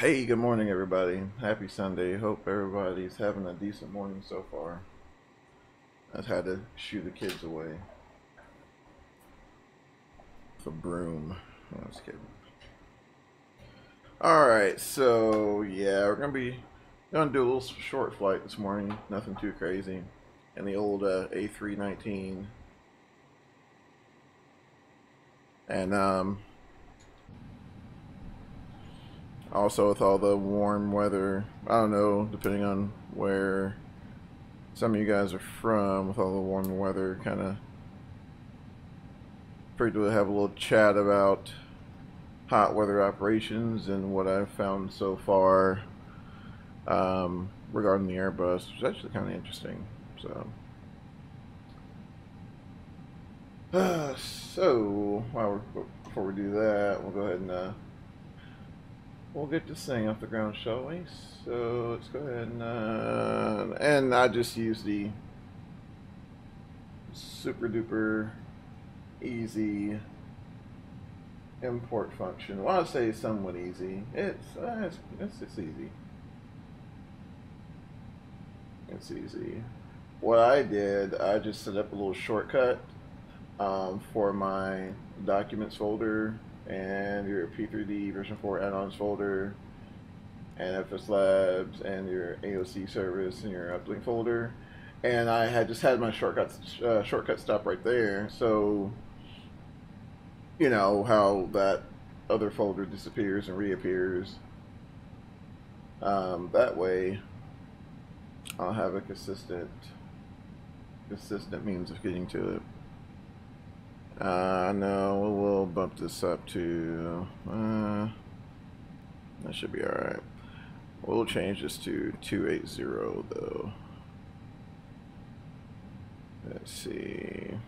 Hey, good morning, everybody. Happy Sunday. Hope everybody's having a decent morning so far. I've had to shoo the kids away with a broom. No, I was kidding. Alright, so yeah, we're gonna do a little short flight this morning. Nothing too crazy. And the old A319. And also with all the warm weather, I don't know, depending on where some of you guys are from, with all the warm weather, kind of figured we'll have a little chat about hot weather operations and what I've found so far regarding the Airbus, which is actually kind of interesting. So, before we do that, we'll go ahead and we'll get this thing off the ground, shall we? So let's go ahead and I just use the super duper easy import function. Well, I'd say somewhat easy. It's easy. It's easy. What I did, I just set up a little shortcut for my documents folder and your P3Dv4 add-ons folder and FSLabs and your AOC service and your uplink folder, and I had just had my shortcut stop right there. So you know how that other folder disappears and reappears. That way, I'll have a consistent means of getting to it. No, we'll bump this up to, that should be alright. We'll change this to 280 though. Let's see.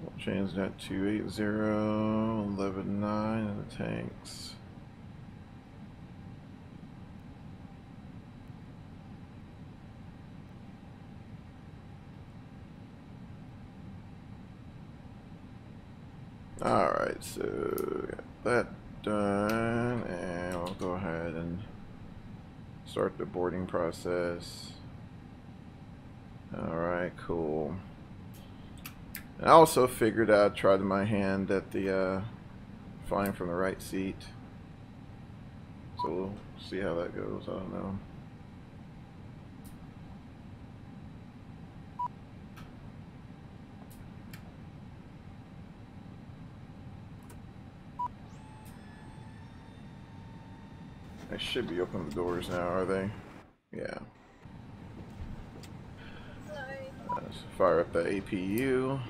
We'll change that to 280, 11.9 in the tanks. Alright, so got that done, and we'll go ahead and start the boarding process. Alright, cool. I also figured I'd try my hand at the flying from the right seat. So we'll see how that goes. I don't know. They should be opening the doors now, are they? Yeah. Let's fire up the APU.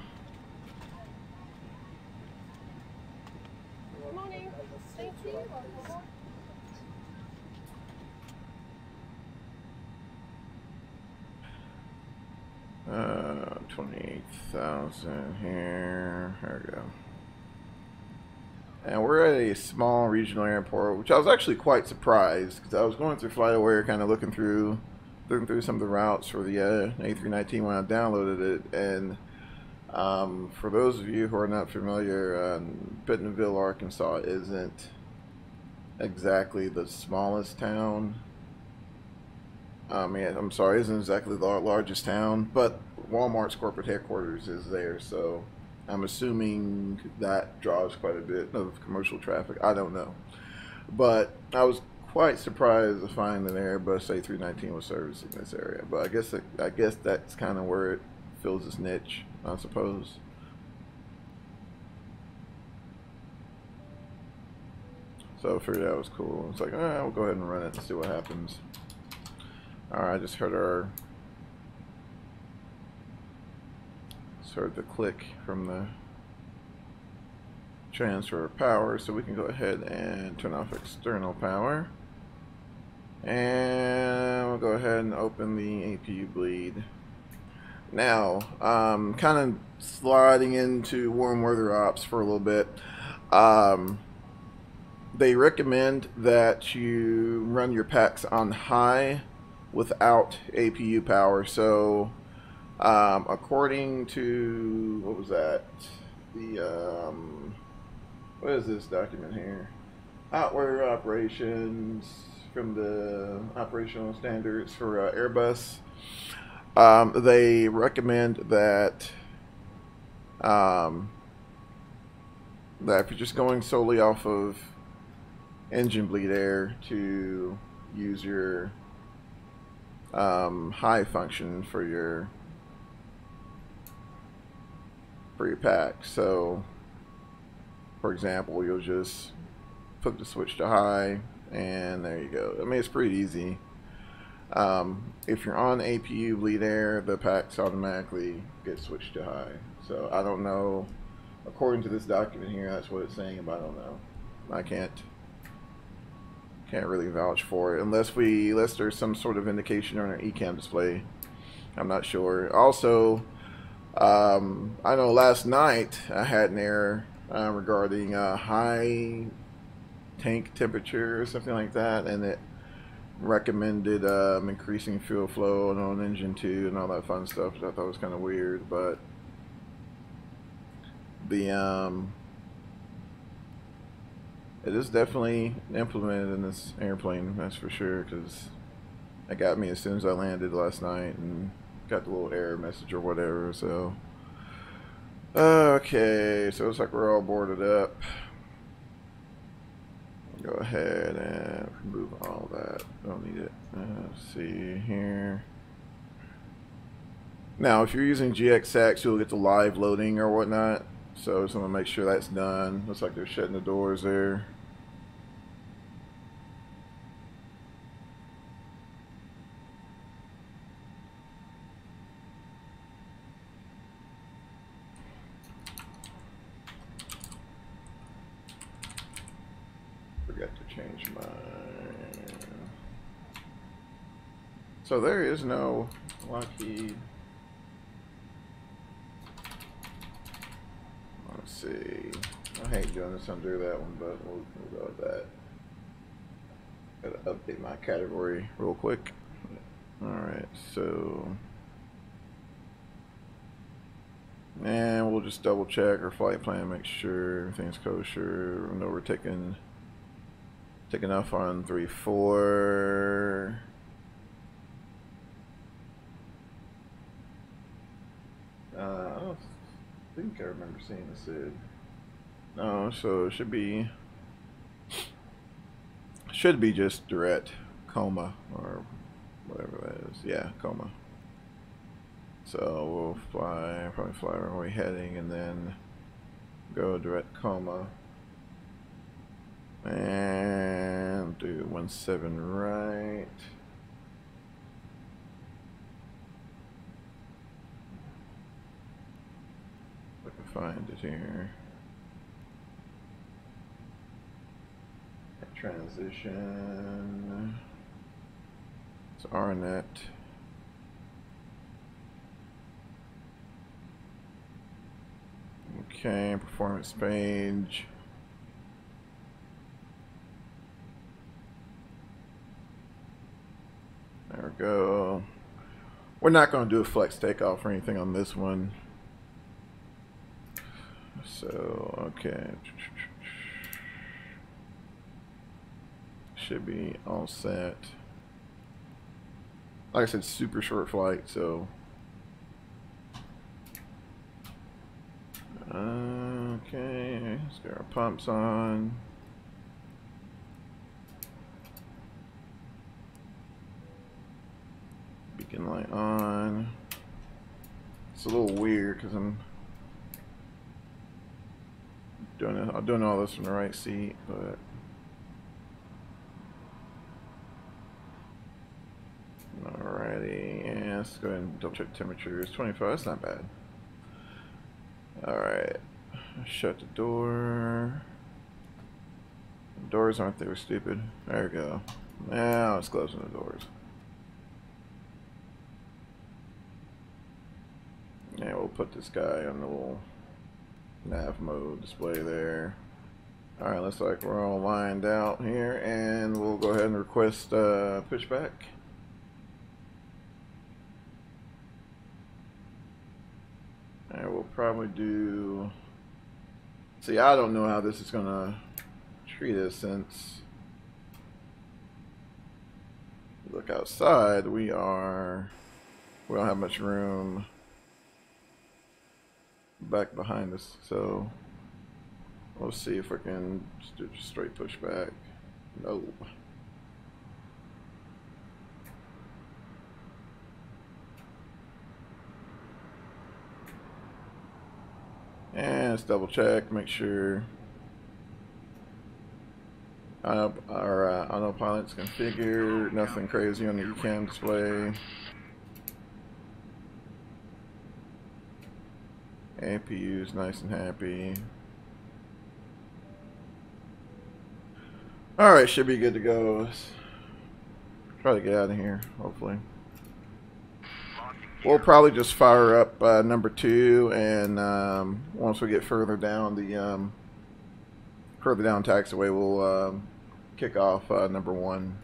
Good morning. Thank you. 28,000 here. There we go. And we're at a small regional airport, which I was actually quite surprised because I was going through FlightAware, kind of looking through some of the routes for the A319 when I downloaded it. And for those of you who are not familiar, Bentonville, Arkansas isn't exactly the smallest town. I'm sorry, isn't exactly the largest town, but Walmart's corporate headquarters is there, so I'm assuming that draws quite a bit of commercial traffic. I don't know, but I was quite surprised to find an Airbus A319 was servicing this area. But I guess that's kind of where it fills its niche, I suppose. So I figured that was cool. It's like, alright, we'll go ahead and run it and see what happens. Alright, I just heard the click from the transfer of power, so we can go ahead and turn off external power. And we'll go ahead and open the APU bleed. Now, kind of sliding into warm weather ops for a little bit. They recommend that you run your packs on high without APU power. So according to, what was that? the what is this document here? Outward operations from the operational standards for Airbus. They recommend that that if you're just going solely off of engine bleed air, to use your high function for your pack. So, for example, you'll just flip the switch to high, and there you go. I mean, it's pretty easy. If you're on APU bleed air, the packs automatically get switched to high. So I don't know. According to this document here, that's what it's saying, but I don't know. I can't really vouch for it unless there's some sort of indication on our ECAM display. I'm not sure. Also, I know last night I had an error regarding high tank temperature or something like that, and it recommended increasing fuel flow on engine 2 and all that fun stuff, which I thought was kind of weird. But the it is definitely implemented in this airplane, that's for sure, because it got me as soon as I landed last night and got the little error message or whatever. So okay, so it's like we're all boarded up. Go ahead and remove all that. Don't need it. Let's see here. Now, if you're using GXX, you'll get the live loading or whatnot. So just want to make sure that's done. Looks like they're shutting the doors there. Forgot to change mine. So there is no Lockheed. Let's see. I hate doing this under that one, but we'll go with that. Gotta update my category real quick. Alright, so. And we'll just double check our flight plan, make sure everything's kosher. We know we're taking off on 3-4. I don't think I remember seeing the SID. No, so it should be just direct KOMMA or whatever that is. Yeah, KOMMA. So we'll probably fly where we're heading, and then go direct KOMMA. And do 17 right. If I can find it here. Transition. It's RRNET. Okay, performance page. There we go. We're not going to do a flex takeoff or anything on this one. So, okay. Should be all set. Like I said, super short flight, so. Okay, let's get our pumps on. Beacon light on. It's a little weird because I'm doing all this from the right seat, but alrighty. Yeah, let's go ahead and double check temperature. It's 25. That's not bad. Alright, shut the door. The doors aren't they were stupid. There we go. Now it's closing the doors. Yeah, we'll put this guy on the little nav mode display there. Alright, looks like we're all lined out here, and we'll go ahead and request pushback. And we'll probably do See, I don't know how this is gonna treat us since look outside. We don't have much room back behind us, so we'll see if we can just do straight pushback. No. And let's double check, make sure our autopilot's configured, nothing crazy on the ECAM display. APU's nice and happy. Alright, should be good to go. Let's try to get out of here, hopefully. We'll probably just fire up number 2, and once we get further down the taxiway, we'll kick off number 1.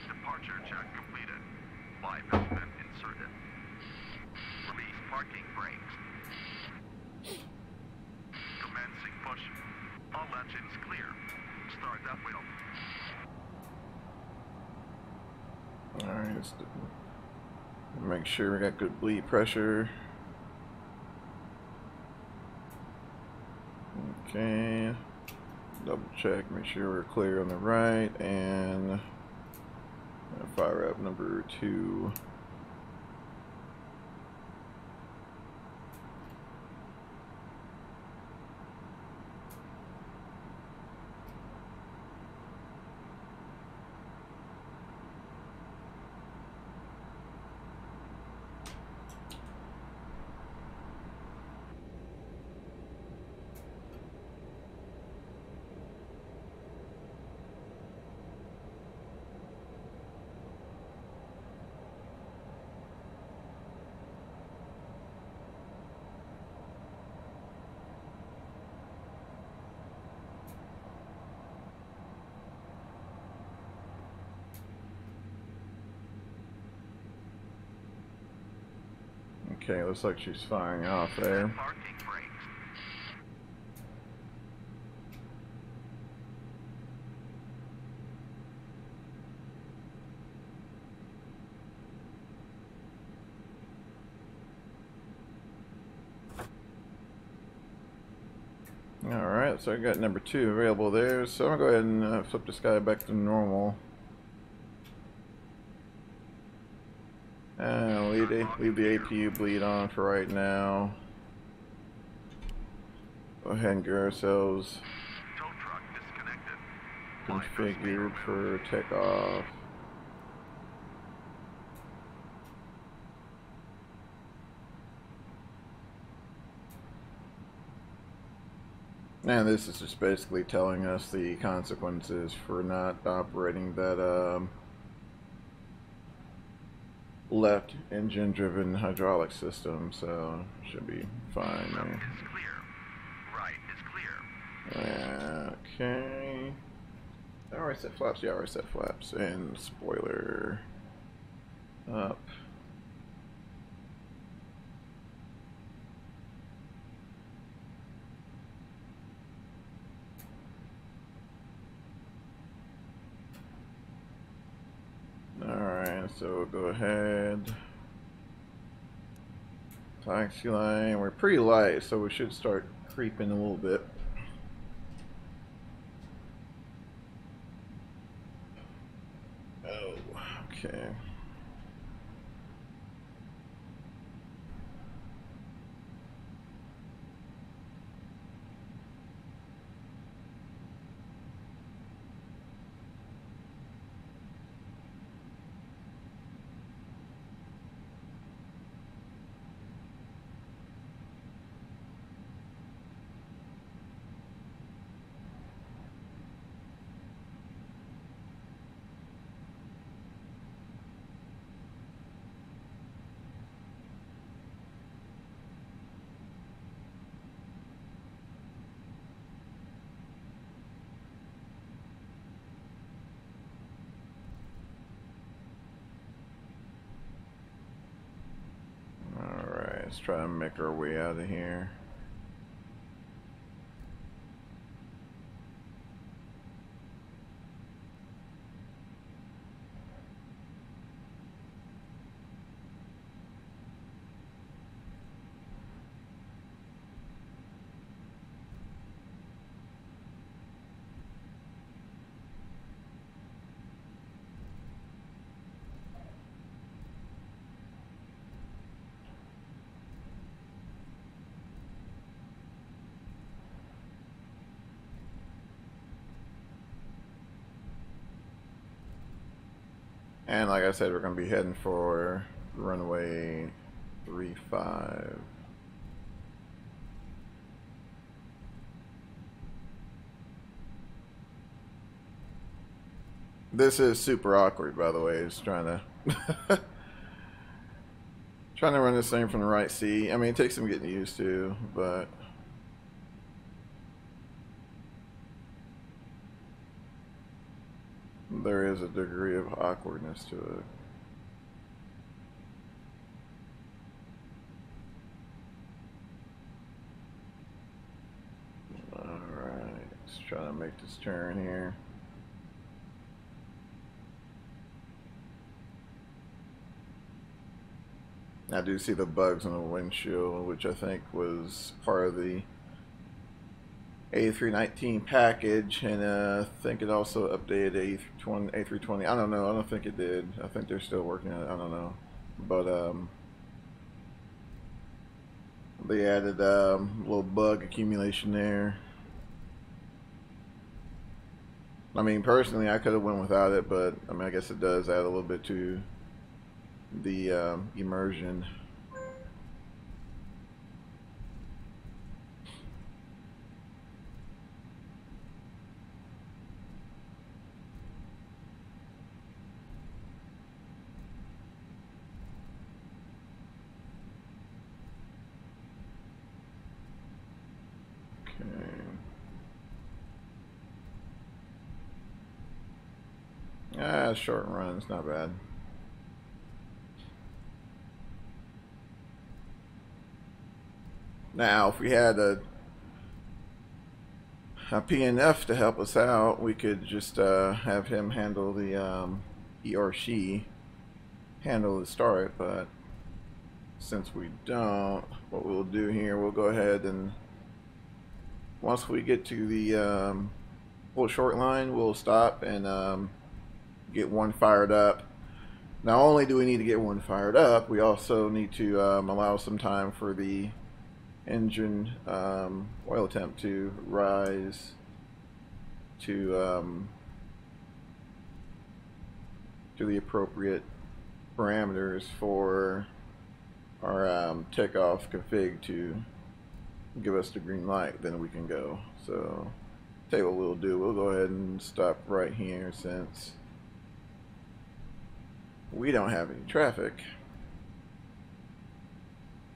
Departure check completed. Live element inserted. Release parking brakes. Commencing push. All engines clear. Start that wheel. Alright, let's make sure we got good bleed pressure. Okay, double check, make sure we're clear on the right, and fire up number 2. Okay, looks like she's firing off there. Parking brakes. Alright, so I got number 2 available there, so I'm going to go ahead and flip this guy back to normal. And leave the APU bleed on for right now. Go ahead and get ourselves Tow truck disconnected. configured for takeoff. And this is just basically telling us the consequences for not operating that left engine driven hydraulic system, so should be fine Left there. is clear. Right is clear. Okay. Alright, set flaps, yeah, alright, set flaps, and spoiler up. Alright, so we'll go ahead. Taxi line, we're pretty light, so we should start creeping a little bit. Oh, okay. let's try to make our way out of here. And like I said, we're going to be heading for runway 35. This is super awkward, by the way. It's trying to trying to run this thing from the right seat. I mean, it takes some getting used to, but there is a degree of awkwardness to it. Alright, let's try to make this turn here. I do see the bugs on the windshield, which I think was part of the A319 package, and I think it also updated A320. I don't know. I don't think it did. I think they're still working on it. I don't know. But they added a little bug accumulation there. I mean, personally, I could have went without it, but I mean, I guess it does add a little bit to the immersion. Short run, it's not bad. Now, if we had a PNF to help us out, we could just have him handle the, he or she handle the start, but since we don't, what we'll do here, we'll go ahead and once we get to the full short line, we'll stop and get one fired up. Not only do we need to get one fired up, we also need to allow some time for the engine oil temp to rise to the appropriate parameters for our takeoff config to give us the green light. Then we can go. So tell you what we'll do, we'll go ahead and stop right here since we don't have any traffic.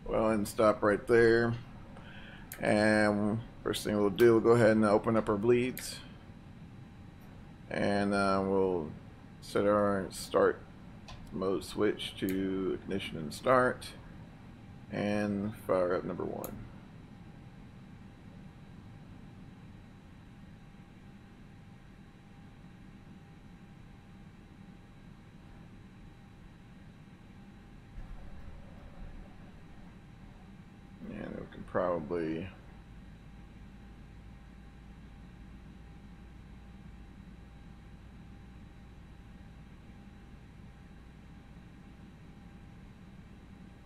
Well, and stop right there. And first thing we'll do, we'll go ahead and open up our bleeds, and we'll set our start mode switch to ignition and start, and fire up number 1. Probably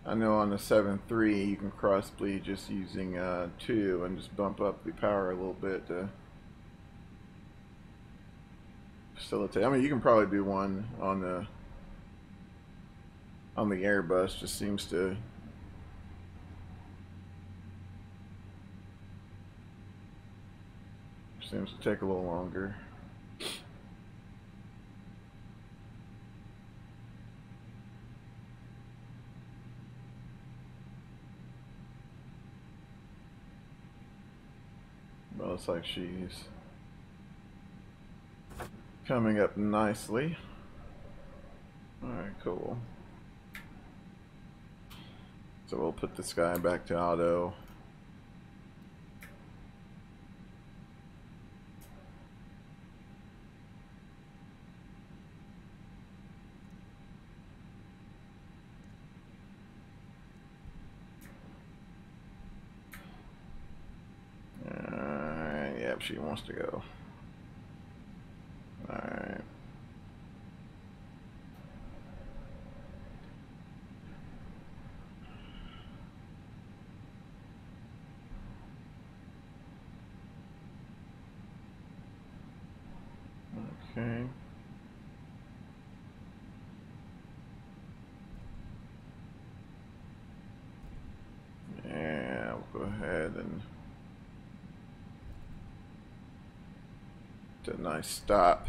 I know on the 7.3 you can cross bleed just using 2 and just bump up the power a little bit to facilitate. I mean, you can probably do one on the Airbus, just seems to take a little longer. Well, looks like she's coming up nicely. Alright, cool. So we'll put this guy back to auto. Yep, she wants to go. Alright. Okay. Yeah, we'll go ahead and do a nice stop.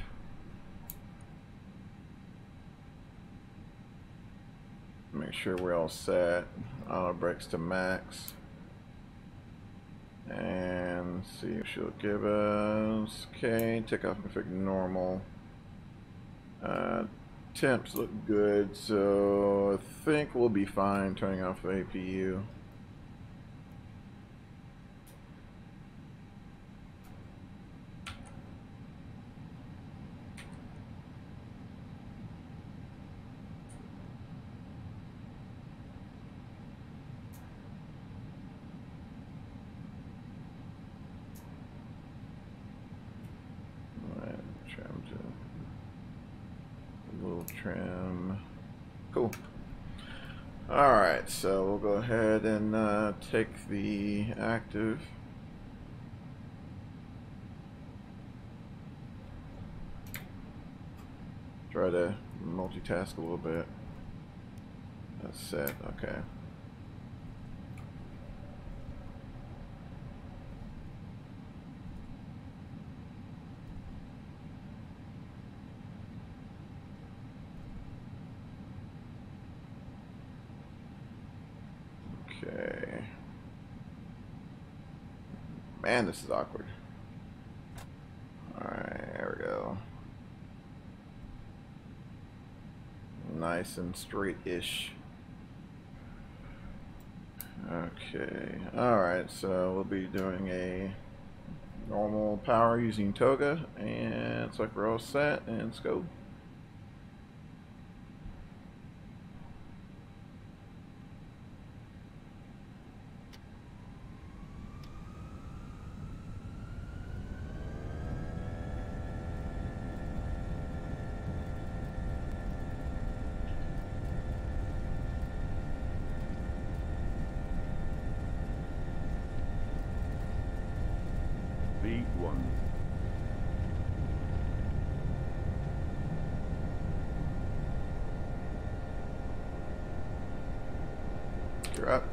Make sure we're all set. Auto brakes to max. And see if she'll give us. Okay, takeoff config normal. Temps look good, so I think we'll be fine turning off the APU. Trim. Cool. Alright, so we'll go ahead and take the active. Try to multitask a little bit. That's set, okay. Okay. Man, this is awkward. Alright, there we go. Nice and straight-ish. Okay. Alright, so we'll be doing a normal power using Toga, and it's like we're all set, and let's go. V1. You're up.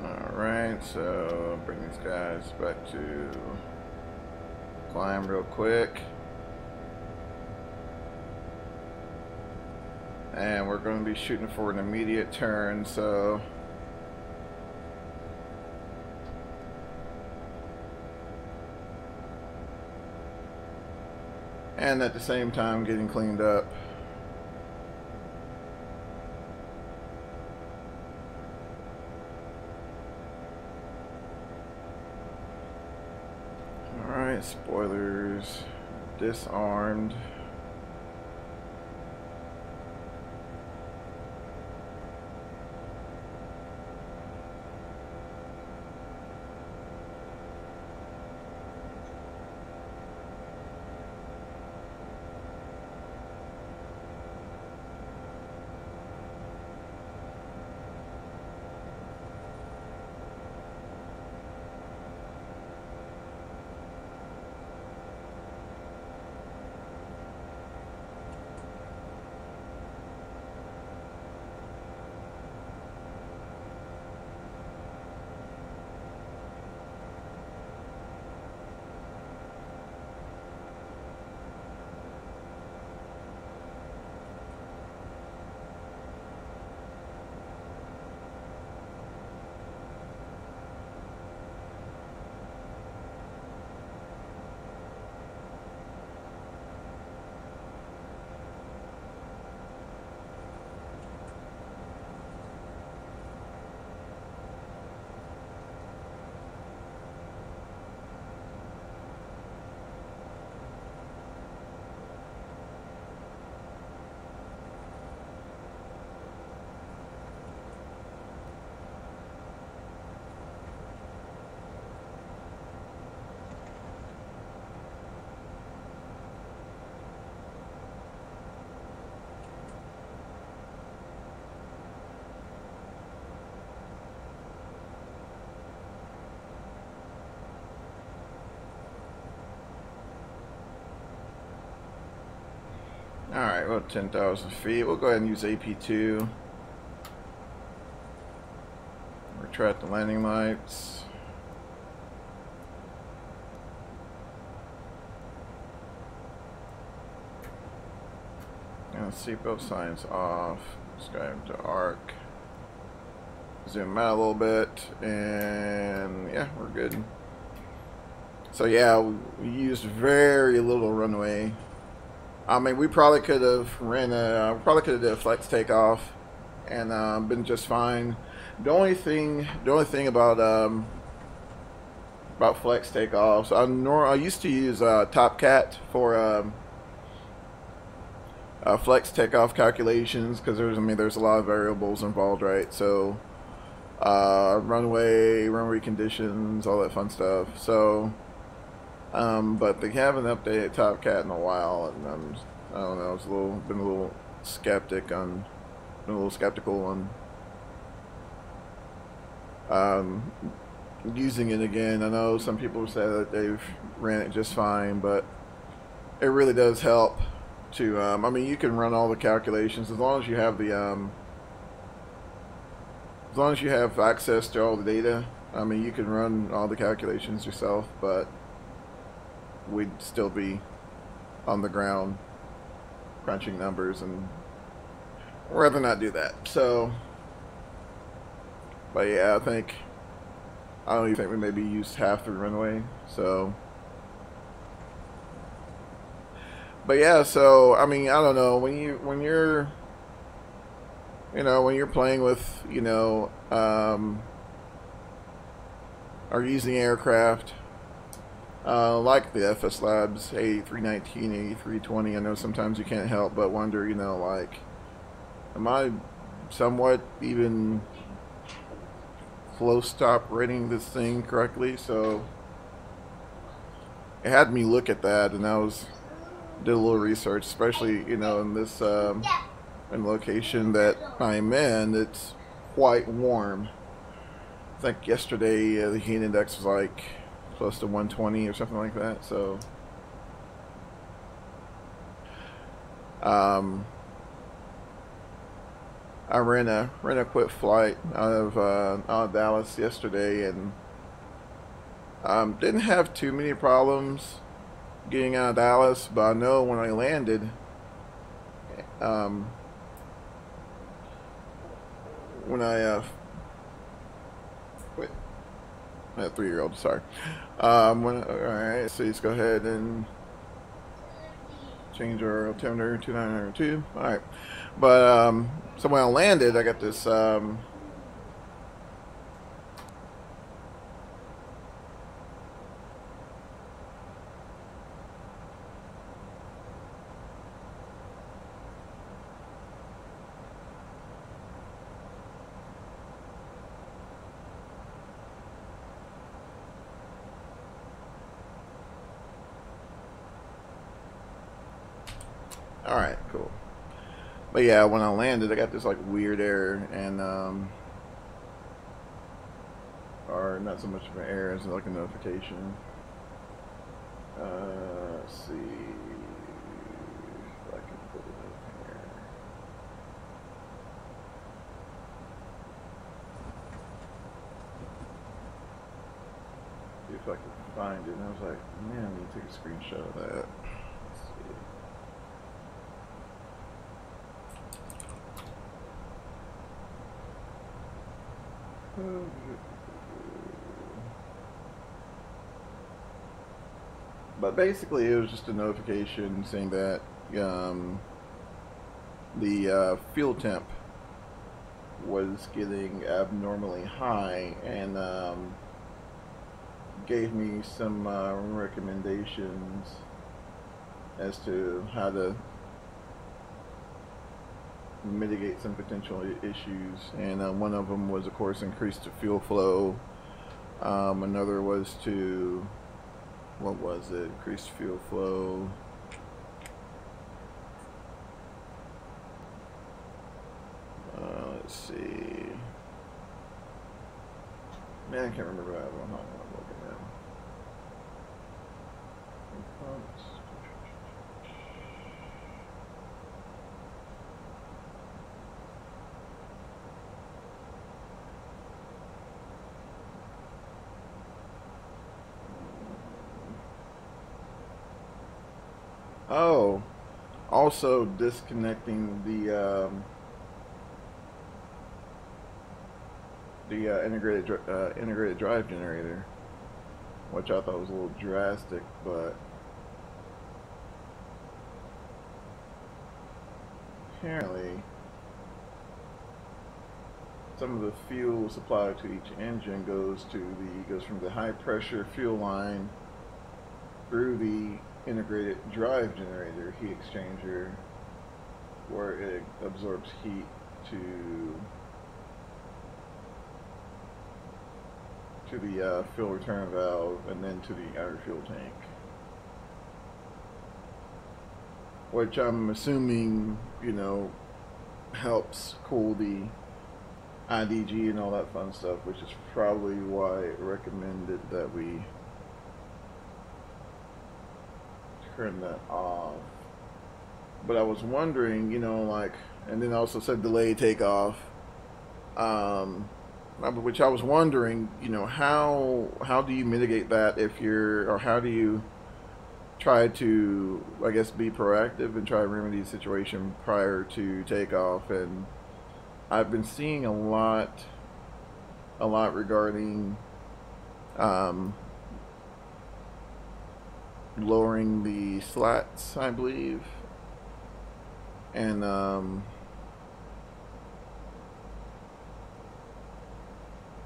Alright, so bring these guys back to climb real quick. And we're going to be shooting for an immediate turn, so and at the same time getting cleaned up. Alright, spoilers disarmed. Alright, well, 10,000 feet. We'll go ahead and use AP2. Retract the landing lights. And seatbelt signs off. Let's go into arc. Zoom out a little bit, and yeah, we're good. So yeah, we used very little runway. I mean, we probably could have did a flex takeoff, and been just fine. The only thing about flex takeoffs, I used to use TopCat for flex takeoff calculations, because there's a lot of variables involved, right? So runway conditions, all that fun stuff. So but they haven't updated TopCat in a while, and I don't know, been a little skeptical on using it again. I know some people say that they've ran it just fine, but it really does help to I mean, you can run all the calculations as long as you have the as long as you have access to all the data. I mean, you can run all the calculations yourself, but we'd still be on the ground crunching numbers, and I'd rather not do that. So, but yeah, I don't even think we maybe used half the runway. So, but yeah, so I mean, I don't know, when you're playing with, or using aircraft like the FSLabs A319, A320, I know sometimes you can't help but wonder, like, am I somewhat even close to operating this thing correctly? So it had me look at that, and did a little research, especially, in this in the location that I'm in. It's quite warm. I think yesterday the heat index was like close to 120 or something like that. So I ran a quick flight out of Dallas yesterday, and didn't have too many problems getting out of Dallas, but I know when I landed, when I wait, I have a 3-year-old, sorry. Alright, so let's go ahead and change our altimeter to 902. Alright, but so when I landed, I got this alright, cool. But yeah, when I landed, I got this like weird error, and or not so much of an error as like a notification. Let's see if I can put it up here. See if I can find it. And I was like, man, I need to take a screenshot of that. Let's see. But basically, it was just a notification saying that the fuel temp was getting abnormally high, and gave me some recommendations as to how to mitigate some potential issues. And one of them was, of course, increase the fuel flow. Another was to, what was it? Increase fuel flow. Let's see. Man, I can't remember that one. I'm looking at. Oh, also disconnecting the integrated drive generator, which I thought was a little drastic, but apparently some of the fuel supplied to each engine goes from the high pressure fuel line through the integrated drive generator heat exchanger, where it absorbs heat to the fuel return valve and then to the outer fuel tank, which I'm assuming, you know, helps cool the IDG and all that fun stuff, which is probably why it recommended that we turn that off. But I was wondering, you know, like, and then also said delay takeoff, which I was wondering, you know, how do you mitigate that if you're, or how do you try to, I guess, be proactive and try to remedy the situation prior to takeoff? And I've been seeing a lot regarding lowering the slats, I believe, and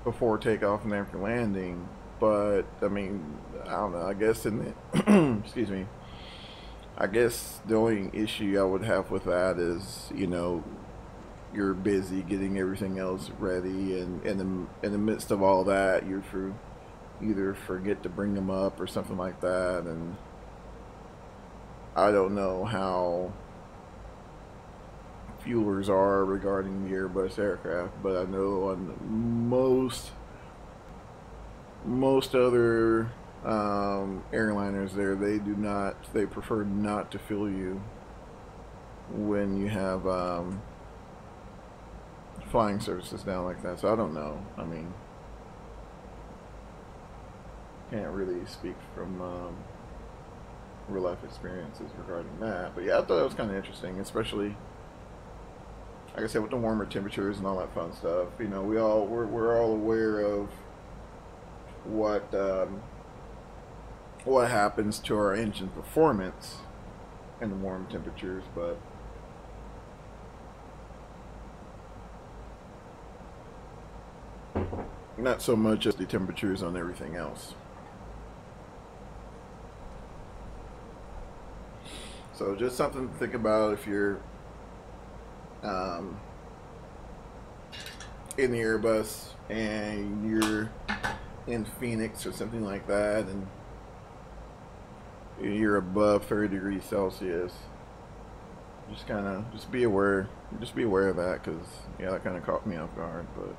before takeoff and after landing. But I mean, I don't know, I guess in the excuse me, I guess the only issue I would have with that is, you know, you're busy getting everything else ready, and in the midst of all that, you either forget to bring them up or something like that. And I don't know how fuelers are regarding the Airbus aircraft, but I know on most other airliners there, they prefer not to fuel you when you have flying services down like that. So I don't know. I mean, can't really speak from real life experiences regarding that. But yeah, I thought it was kind of interesting, especially, like I said, with the warmer temperatures and all that fun stuff. You know, we're all aware of what happens to our engine performance in the warm temperatures, but not so much as the temperatures on everything else. So just something to think about if you're in the Airbus and you're in Phoenix or something like that, and you're above 30 degrees Celsius. Just be aware of that, because yeah, that kind of caught me off guard. But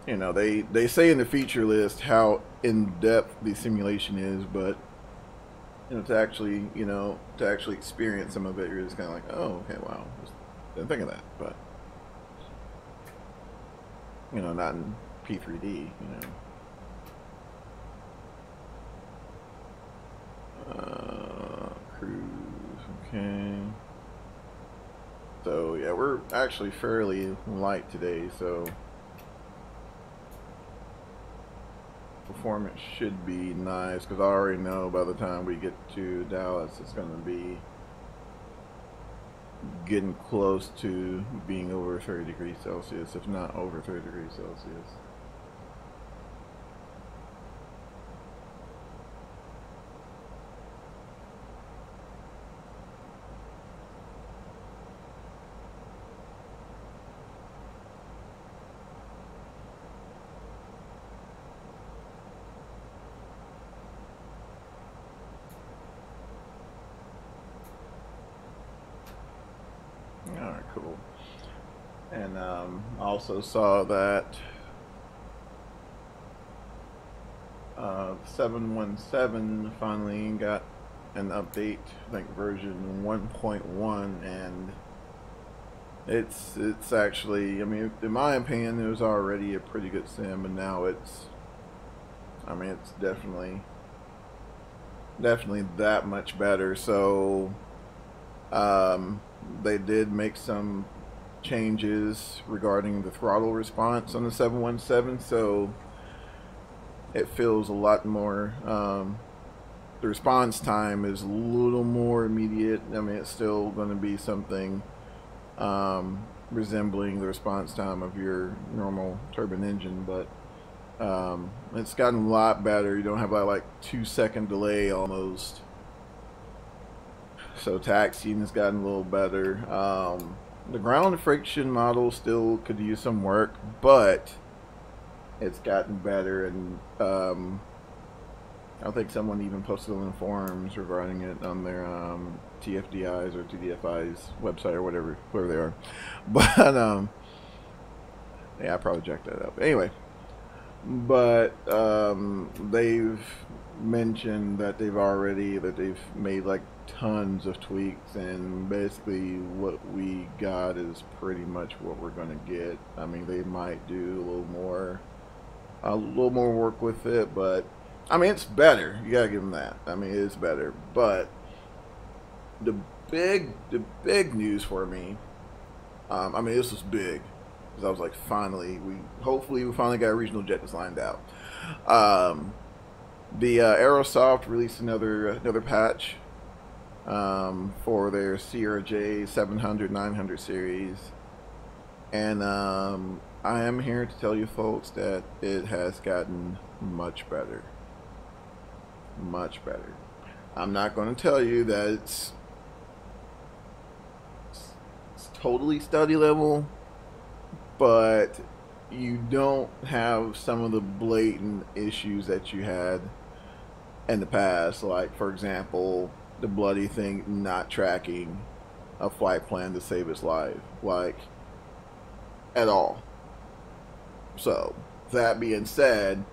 you know, they say in the feature list how in depth the simulation is, but you know, to actually experience some of it, you're just kind of like, oh, okay, wow, just didn't think of that. But you know, not in P3D, you know. Cruise, okay. So yeah, we're actually fairly light today, so performance should be nice, because I already know by the time we get to Dallas, it's going to be getting close to being over 30 degrees Celsius, if not over 30 degrees Celsius. Alright, cool. And I also saw that 717 finally got an update, I think version 1.1, and it's actually, I mean, in my opinion, it was already a pretty good sim, and now it's, I mean, it's definitely definitely that much better. So they did make some changes regarding the throttle response on the 717, so it feels a lot more, the response time is a little more immediate. I mean, it's still going to be something resembling the response time of your normal turbine engine, but it's gotten a lot better. You don't have that like 2-second delay almost. So taxiing has gotten a little better. The ground friction model still could use some work, but it's gotten better, and I think someone even posted on the forums regarding it on their TFDI's or TDFI's website or whatever they are. But yeah, I probably jacked that up. Anyway, but they've mentioned that they've made like tons of tweaks, and basically what we got is pretty much what we're gonna get. I mean, they might do a little more work with it, but I mean, it's better. You gotta give them that. I mean, it's better. But the big news for me, I mean, this was big because I was like, hopefully we finally got a regional jet that's lined out. The Aerosoft released another patch for their CRJ 700 900 series, and I am here to tell you folks that it has gotten much better. Much better. I'm not going to tell you that it's totally study level, but you don't have some of the blatant issues that you had in the past, like for example the bloody thing not tracking a flight plan to save its life, like at all. So that being said,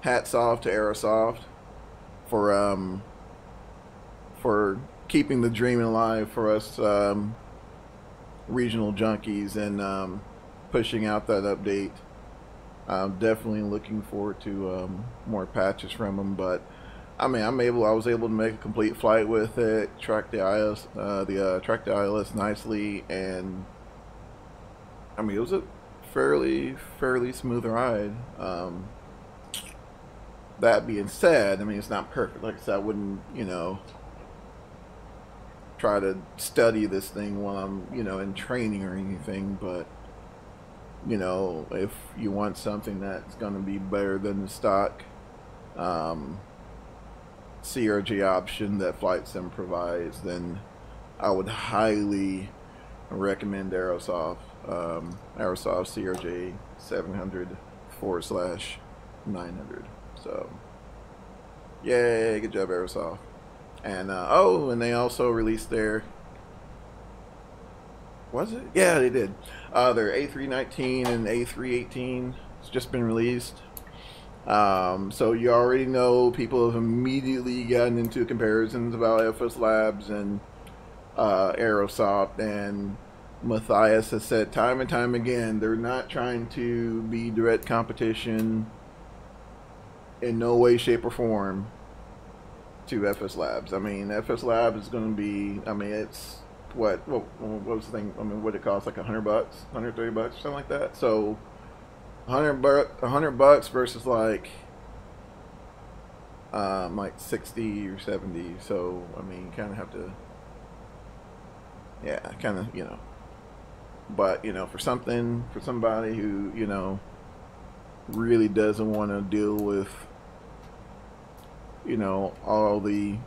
hats off to Aerosoft for keeping the dream alive for us regional junkies, and pushing out that update. I'm definitely looking forward to more patches from them, but I mean, I was able to make a complete flight with it, track the ILS nicely, and I mean, it was a fairly smooth ride. That being said, I mean, it's not perfect. Like I said, I wouldn't, try to study this thing while I'm, in training or anything, but if you want something that's going to be better than the stock CRJ option that Flight Sim provides, then I would highly recommend Aerosoft CRJ 700/900. So, yay, good job, Aerosoft. And and they also released their, was it? Yeah, they did. Their A319 and A318. It's just been released. So you already know people have immediately gotten into comparisons about FSLabs and Aerosoft, and Matthias has said time and time again they're not trying to be direct competition in no way, shape, or form to FSLabs. I mean, FSLabs is going to be, I mean, it's what was the thing? I mean, what it costs, like $100, $130, something like that. So $100 versus like 60 or 70. So I mean, you kind of have to, yeah, kind of, but for somebody who really doesn't want to deal with all the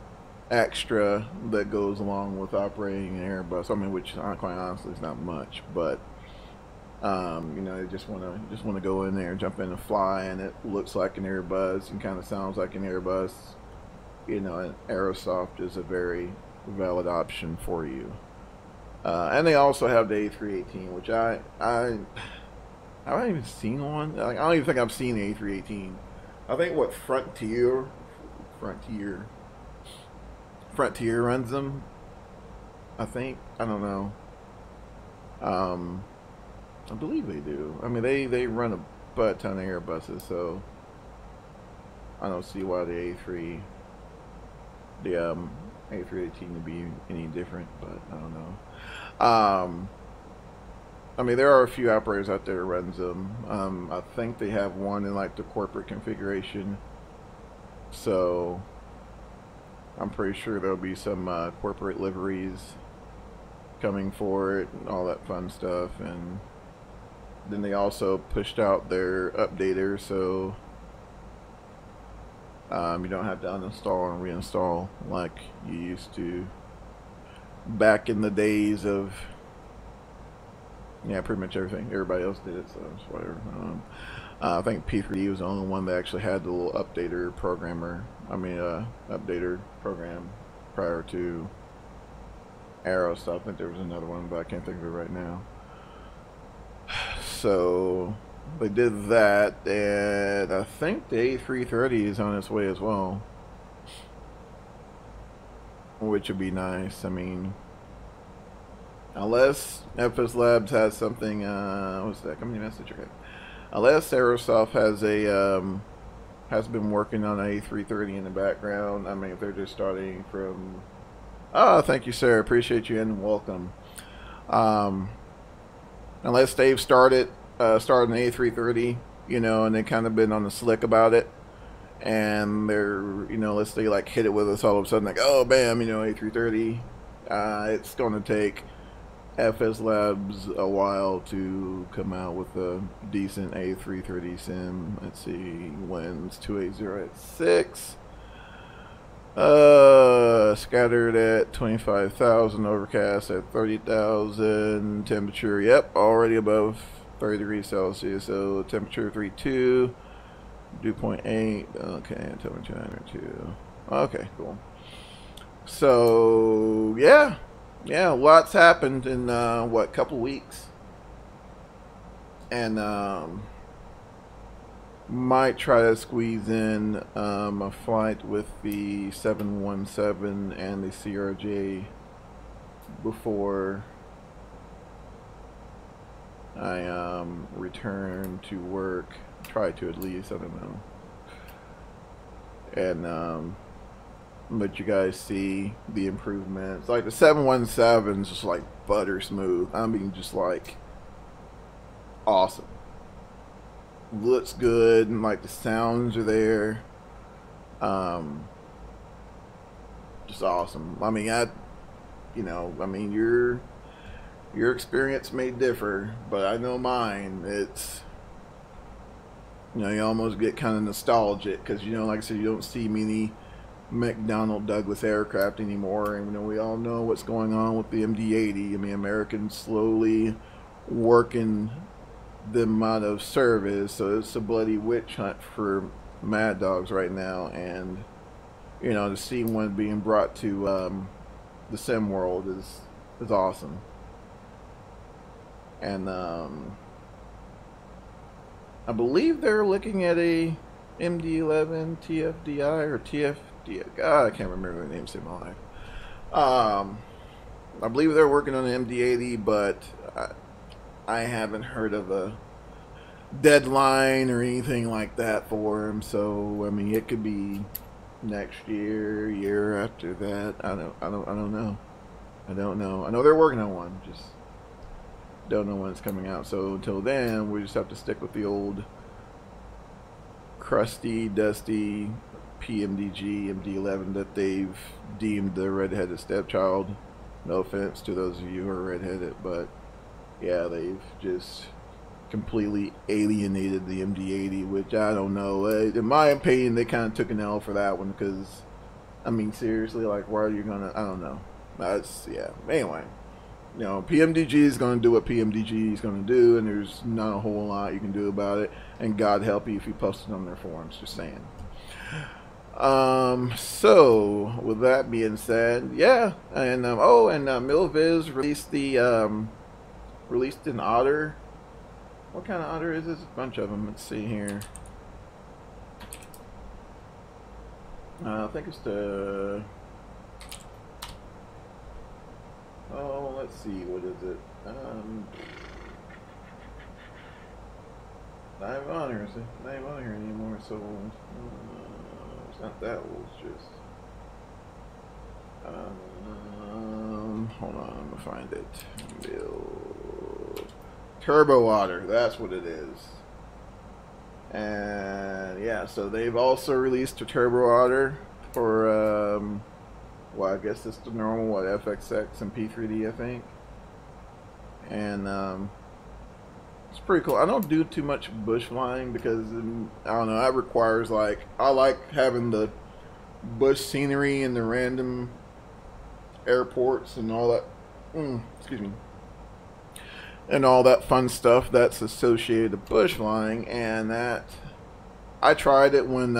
extra that goes along with operating an Airbus. I mean, which quite honestly is not much, but you just want to go in there, jump in and fly, and it looks like an Airbus and kind of sounds like an Airbus. And Aerosoft is a very valid option for you. And they also have the A318, which I haven't even seen one. Like, I don't even think I've seen the A318. I think what Frontier runs them. I think, I don't know. I believe they do. I mean, they run a butt ton of Airbuses, so I don't see why the the A318 to be any different, but I don't know. I mean, there are a few operators out there that runs them. I think they have one in like the corporate configuration, so I'm pretty sure there'll be some corporate liveries coming for it and all that fun stuff. And then they also pushed out their updater, so you don't have to uninstall and reinstall like you used to back in the days of, yeah, pretty much everything. Everybody else did it, so it's whatever. I think P3D was the only one that actually had the little updater program prior to Arrow. So I think there was another one, but I can't think of it right now. So they did that, and I think the A330 is on its way as well, which would be nice. I mean, unless FSLabs has something, what's that? Company message, okay. Unless Aerosoft has been working on an A330 in the background. I mean, if they're just starting from, oh, thank you, sir. Appreciate you and welcome. Unless they've started an A330, you know, and they kind of been on the slick about it, and they're, you know, let's say like hit it with us all of a sudden, like, oh, bam, you know, A330. It's going to take FSLabs a while to come out with a decent A330 sim. Let's see, wins 280 at 6. Scattered at 25,000, overcast at 30,000, temperature, yep, already above 30 degrees Celsius, so temperature 32, dew point 8, okay, temperature 92, okay, cool. So, yeah, lots happened in, what, couple weeks, and, might try to squeeze in a flight with the 717 and the CRJ before I return to work. Try to, at least, I don't know. And let you guys see the improvements. Like the 717 is just like butter smooth. I mean, just like awesome. Looks good, and like the sounds are there. Just awesome. I mean, your experience may differ, but I know mine. It's, you know, you almost get kind of nostalgic because, you know, like I said, you don't see many McDonnell Douglas aircraft anymore, and, you know, we all know what's going on with the MD-80. I mean, Americans slowly working them out of service, so it's a bloody witch hunt for Mad Dogs right now. And, you know, to see one being brought to the sim world is awesome. And I believe they're looking at a MD-11 TFDI or TFDI. God, I can't remember the names in my life. I believe they're working on an MD-80, but I haven't heard of a deadline or anything like that for them. So I mean, it could be next year, year after that. I don't know. I know they're working on one. Just don't know when it's coming out. So until then, we just have to stick with the old crusty, dusty PMDG MD-11 that they've deemed the redheaded stepchild. No offense to those of you who are redheaded, but yeah, they've just completely alienated the MD-80, which I don't know. In my opinion, they kind of took an L for that one because, I mean, seriously, like, why are you gonna? I don't know. That's, yeah. Anyway, you know, PMDG is gonna do what PMDG is gonna do, and there's not a whole lot you can do about it. And God help you if you post it on their forums. Just saying. So with that being said, yeah, and Milviz released released an otter. What kind of otter is this? A bunch of them. Let's see here. I think it's the. Oh, let's see. What is it? Not on here. It's not even on here anymore. So it's not that old. It's just Hold on, I'm gonna find it. Build turbo water, that's what it is. And yeah, so they've also released a turbo water for well, I guess it's the normal, what, FXX and P3D, I think. And it's pretty cool. I don't do too much bush flying because I don't know, that requires, like, I like having the bush scenery and the random airports and all that, excuse me, and all that fun stuff that's associated with bush flying. And that, I tried it when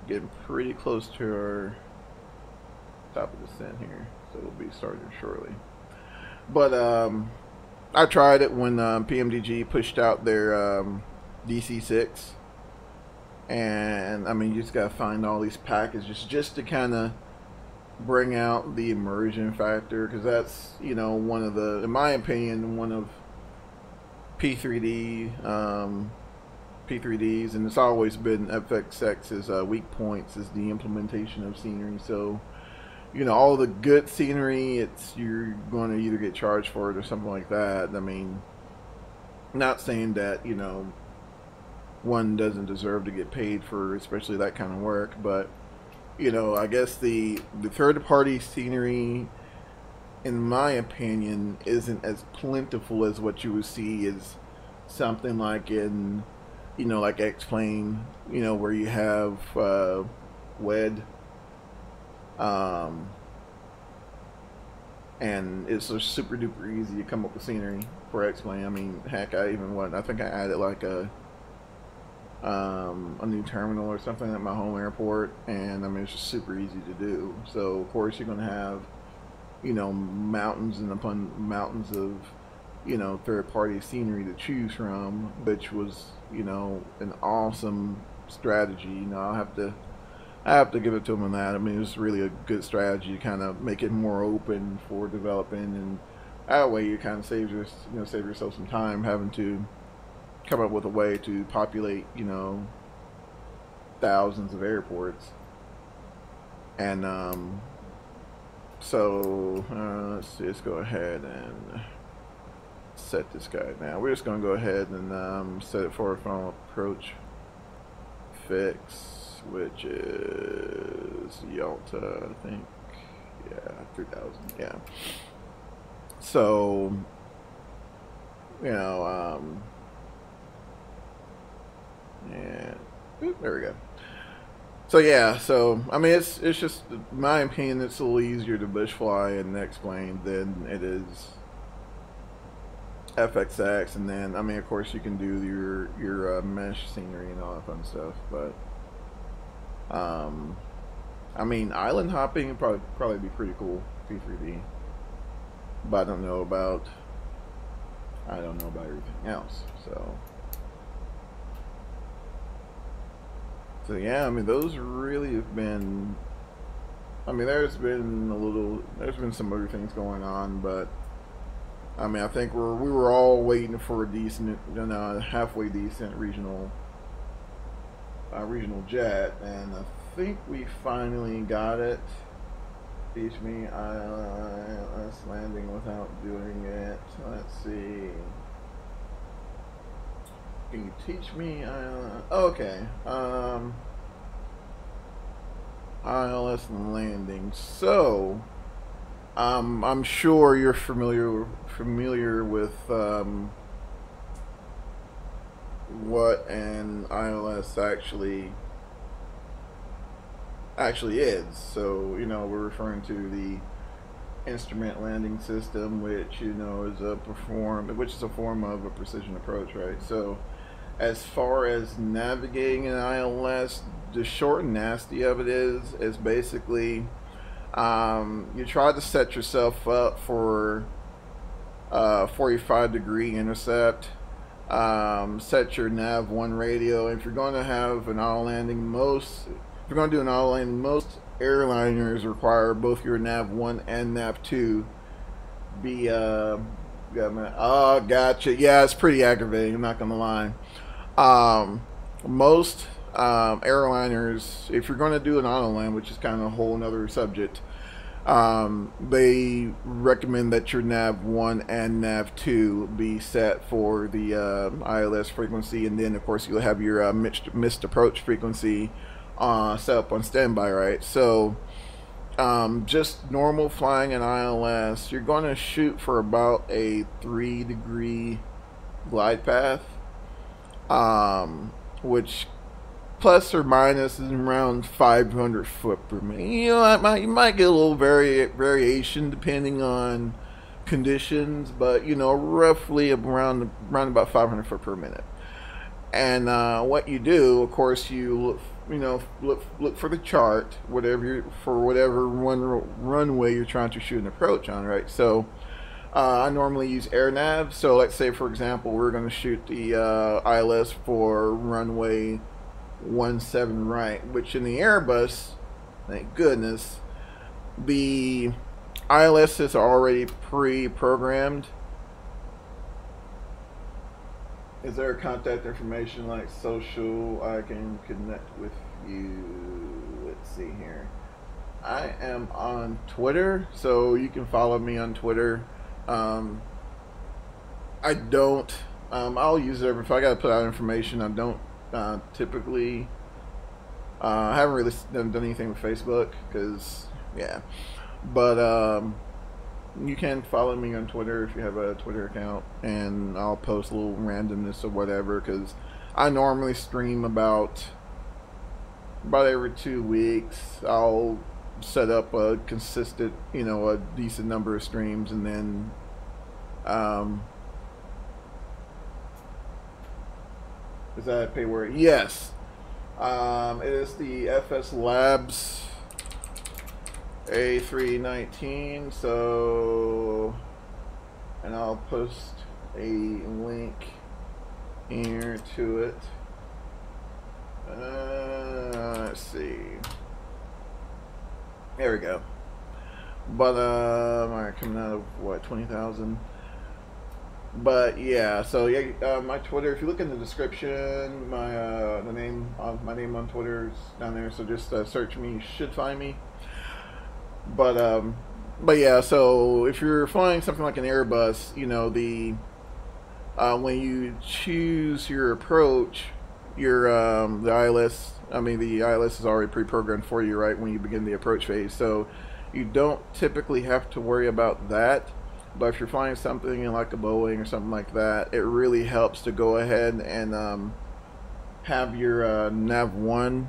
getting pretty close to our top of the descent here, so it'll be starting shortly. But I tried it when PMDG pushed out their DC-6, and I mean, you just gotta find all these packages just to kind of bring out the immersion factor, because that's, you know, one of the, in my opinion, one of P3D's, and it's always been FXX's weak points, is the implementation of scenery. So, you know, all the good scenery, you're going to either get charged for it or something like that. I mean, not saying that, you know, one doesn't deserve to get paid for especially that kind of work, but, you know, I guess the third-party scenery, in my opinion, isn't as plentiful as what you would see is something like in, you know, like X-Plane, you know, where you have WED, and it's just super duper easy to come up with scenery for X-Plane. I mean, heck, I think I added like a new terminal or something at my home airport, and I mean, it's just super easy to do. So of course you're going to have, you know, mountains and upon mountains of, you know, third-party scenery to choose from, which was, you know, an awesome strategy. You know, I have to give it to them on that. I mean, it was really a good strategy to kind of make it more open for developing, and that way you kind of save yourself some time having to come up with a way to populate, you know, thousands of airports. And so let's see, let's go ahead and set this guy now. We're just going to go ahead and set it for a final approach fix, which is Yalta, I think. Yeah, 3000. Yeah. So, you know, yeah, there we go. So yeah, so I mean, it's just, in my opinion, it's a little easier to bush fly in X-Plane than it is FXX, and then I mean, of course, you can do your mesh scenery and all that fun stuff. But I mean, island hopping would probably be pretty cool, P3D. But I don't know about everything else. So yeah, I mean, those really have been, I mean, there's been some other things going on, but I mean, I think we were all waiting for a decent, halfway decent regional jet, and I think we finally got it. Teach me ILS landing without doing it. Let's see. Can you teach me ILS? Okay. ILS landing. So, I'm sure you're familiar with what an ILS actually is. So, you know, we're referring to the instrument landing system, which, you know, is a form of a precision approach, right? So, as far as navigating an ILS, the short and nasty of it is basically you try to set yourself up for 45-degree intercept. Set your nav 1 radio. If you're going to have an auto landing, most airliners require both your nav 1 and nav 2 be oh, gotcha. Yeah, it's pretty aggravating, I'm not gonna lie. Most airliners, if you're going to do an auto land, which is kind of a whole another subject, they recommend that your nav1 and nav2 be set for the ILS frequency, and then of course you'll have your missed approach frequency set up on standby, right? So just normal flying in ILS, you're going to shoot for about a 3-degree glide path, which plus or minus is around 500 foot per minute. You know, you might get a little variation depending on conditions, but you know, roughly around about 500 foot per minute. And what you do, of course, you look for the chart, whatever runway you're trying to shoot an approach on, right? So I normally use AirNav. So let's say, for example, we're going to shoot the ILS for runway 17 right, which in the Airbus, thank goodness, the ILS is already pre-programmed. Is there contact information like social I can connect with you? Let's see here. I am on Twitter, so you can follow me on Twitter. I don't, I'll use it if I gotta put out information. I don't typically, I haven't really done anything with Facebook, because yeah, but you can follow me on Twitter if you have a Twitter account, and I'll post a little randomness or whatever, because I normally stream about every 2 weeks. I'll set up a consistent, you know, a decent number of streams, and then is that a pay word? Yes. It is the FSLabs A319. So, and I'll post a link here to it. Let's see. There we go. But alright, coming out of what, 20,000. But yeah, so yeah, my Twitter, if you look in the description, my name on Twitter is down there, so just search me, you should find me. But yeah, so if you're flying something like an Airbus, you know, the when you choose your approach, your the ILS is already pre-programmed for you, right, when you begin the approach phase, so you don't typically have to worry about that. But if you're flying something in like a Boeing or something like that, it really helps to go ahead and have your nav1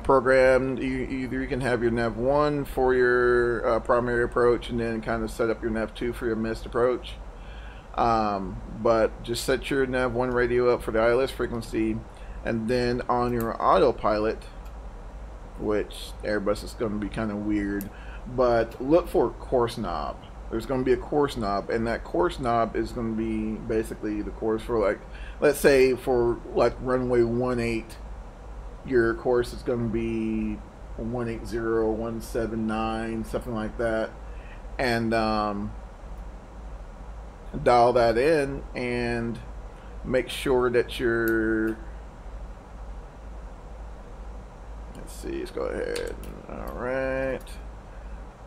programmed. Either you can have your nav1 for your primary approach, and then kind of set up your nav2 for your missed approach. But just set your nav1 radio up for the ILS frequency, and then on your autopilot, which Airbus is going to be kind of weird, but look for a course knob. There's going to be a course knob, and that course knob is going to be basically the course for, like, let's say for like runway 18, your course is going to be 180, 179, something like that, and dial that in and make sure that you're, let's see, let's go ahead. All right.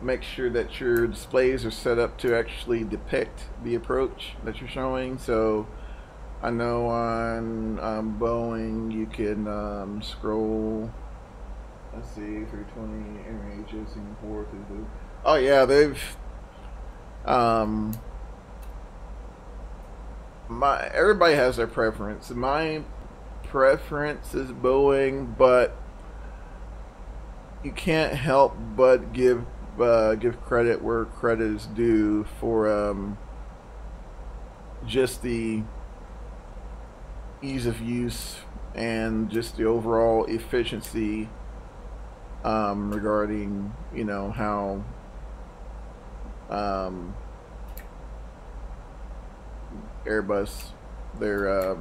Make sure that your displays are set up to actually depict the approach that you're showing. So I know on Boeing you can scroll, let's see, 320 NRHs, Singapore, through. Oh yeah, they've everybody has their preference. My preference is Boeing, but you can't help but give credit where credit is due for just the ease of use and just the overall efficiency regarding, you know, how Airbus, their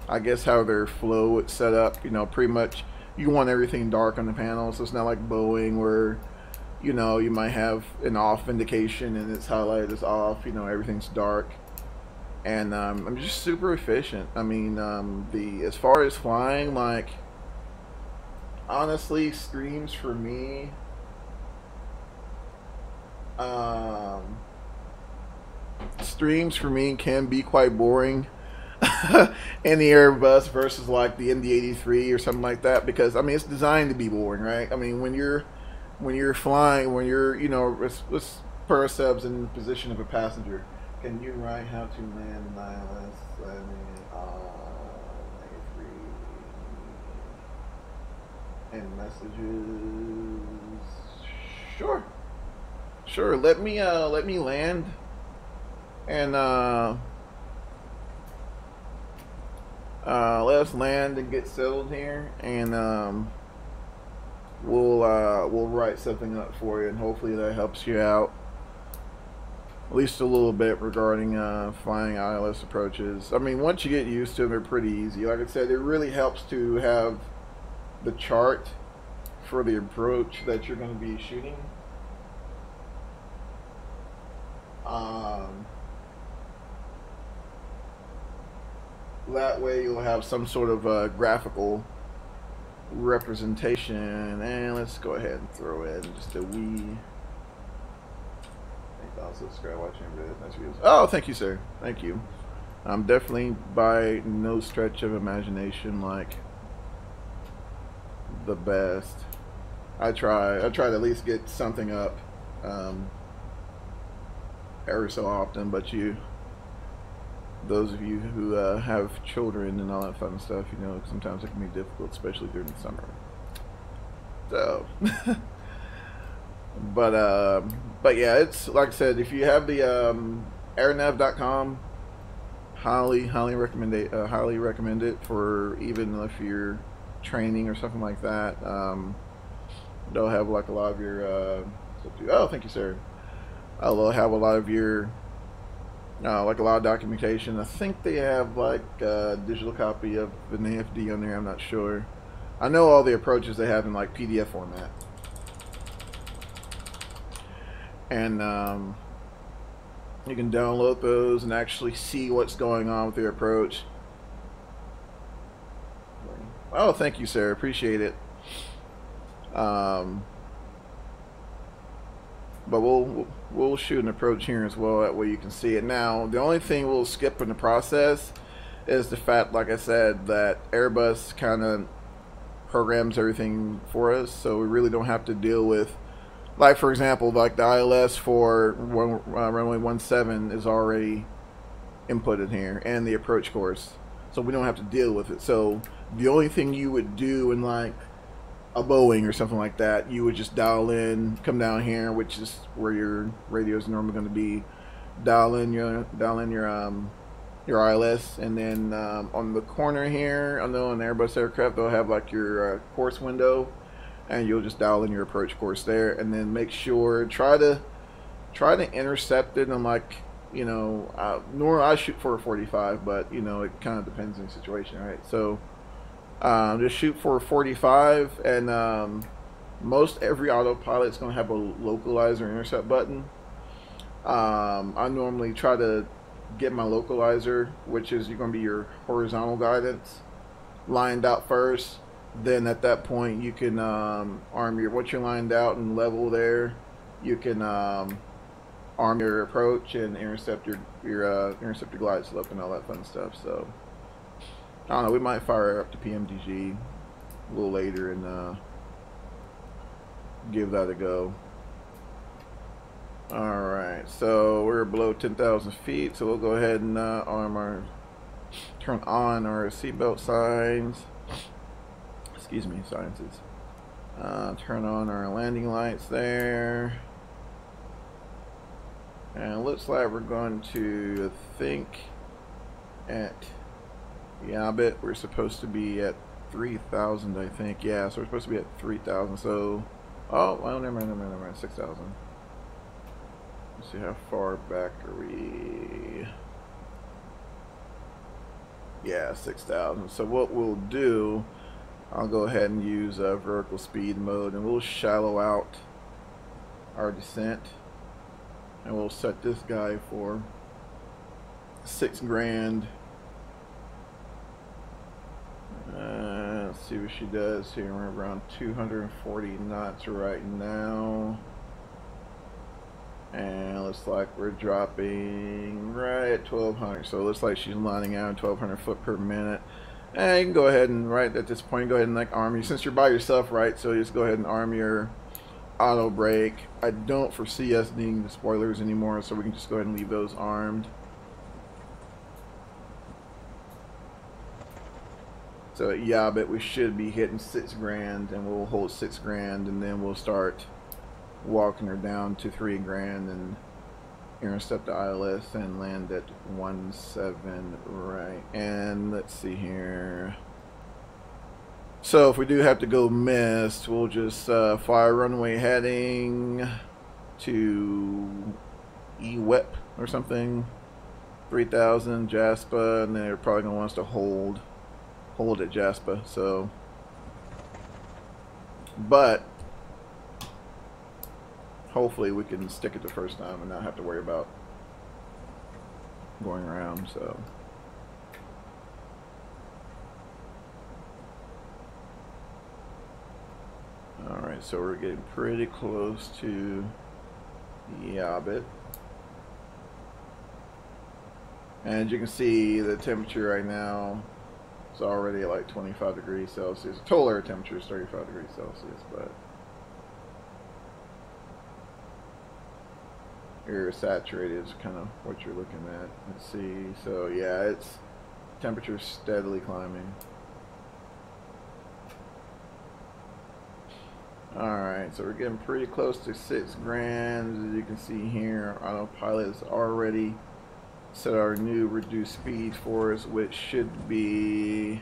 I guess how their flow is set up. You know, pretty much you want everything dark on the panel, so it's not like Boeing where, you know, you might have an off indication and it's highlighted as off, you know, everything's dark. and I'm just super efficient. I mean, as far as flying, like, honestly, streams for me, can be quite boring in the Airbus versus like the MD-83 or something like that, because I mean, it's designed to be boring, right? I mean, when you're flying, when you're, you know, let's put ourselves in the position of a passenger. Can you write how to land an ILS landing on A3 and messages? Sure. Sure. Let me land, and let us land and get settled here, and we'll write something up for you, and hopefully that helps you out at least a little bit regarding flying ILS approaches. I mean, once you get used to them, they're pretty easy. Like I said, it really helps to have the chart for the approach that you're going to be shooting. That way you'll have some sort of graphical representation. And let's go ahead and throw in just a wee. Also subscribe, watching nice videos. Oh, thank you, sir. Thank you. I'm definitely by no stretch of imagination like the best. I try to at least get something up every so often, but those of you who have children and all that fun stuff, you know, sometimes it can be difficult, especially during the summer. So but yeah, it's like I said, if you have the airnav.com, highly recommend it for even if you're training or something like that. They'll have like a lot of your oh, thank you, sir. They'll have a lot of your like a lot of documentation. I think they have like a digital copy of an AFD on there. I'm not sure. I know all the approaches they have in like PDF format. And you can download those and actually see what's going on with your approach. Oh, thank you, sir. Appreciate it. But we'll shoot an approach here as well. That way you can see it. Now, the only thing we'll skip in the process is the fact, like I said, that Airbus kind of programs everything for us, so we really don't have to deal with. Like, for example, like the ILS for runway 17 is already inputted here, and the approach course, so we don't have to deal with it. So the only thing you would do in like a Boeing or something like that, you would just dial in, come down here, which is where your radio is normally going to be, dial in your ILS, and then on the corner here, I know on Airbus aircraft they'll have like your course window, and you'll just dial in your approach course there, and then make sure try to intercept it. And like, you know, normally I shoot for a 45, but you know, it kind of depends on the situation, right? So just shoot for a 45, and most every autopilot is going to have a localizer intercept button. I normally try to get my localizer, which is going to be your horizontal guidance, lined out first. Then at that point you can arm your, once you're lined out and level there, you can arm your approach and intercept your glide slope and all that fun stuff. So I don't know, we might fire up to PMDG a little later and give that a go. Alright, so we're below 10,000 feet, so we'll go ahead and turn on our seatbelt signs. Excuse me, sciences. Turn on our landing lights there. And it looks like we're going to, I think, at Yabit, we're supposed to be at 3,000, I think. Yeah, so we're supposed to be at 3,000. So, oh, well, never mind, 6,000. Let's see, how far back are we? Yeah, 6,000. So what we'll do, I'll go ahead and use vertical speed mode, and we'll shallow out our descent, and we'll set this guy for 6 grand. Let's see what she does here. We're around 240 knots right now. And it looks like we're dropping right at 1200. So it looks like she's lining out 1200 foot per minute. And you can go ahead and, right at this point, go ahead and like arm you, since you're by yourself, right? So just go ahead and arm your auto brake. I don't foresee us needing the spoilers anymore, so we can just go ahead and leave those armed. So yeah, but we should be hitting 6 grand, and we'll hold 6 grand, and then we'll start walking her down to 3 grand and intercept the ILS and land at 17, right? And let's see here. So if we do have to go missed, we'll just fly runway heading to EWEP or something, 3000 JASPA, and they're probably gonna want us to hold at JASPA. So, but hopefully we can stick it the first time and not have to worry about going around. So alright, so we're getting pretty close to Yabit. And as you can see, the temperature right now is already like 25 degrees Celsius. Total air temperature is 35 degrees Celsius, but air saturated is kind of what you're looking at. Let's see. So yeah, it's temperature steadily climbing. Alright, so we're getting pretty close to 6 grand. As you can see here, autopilot has already set our new reduced speed for us, which should be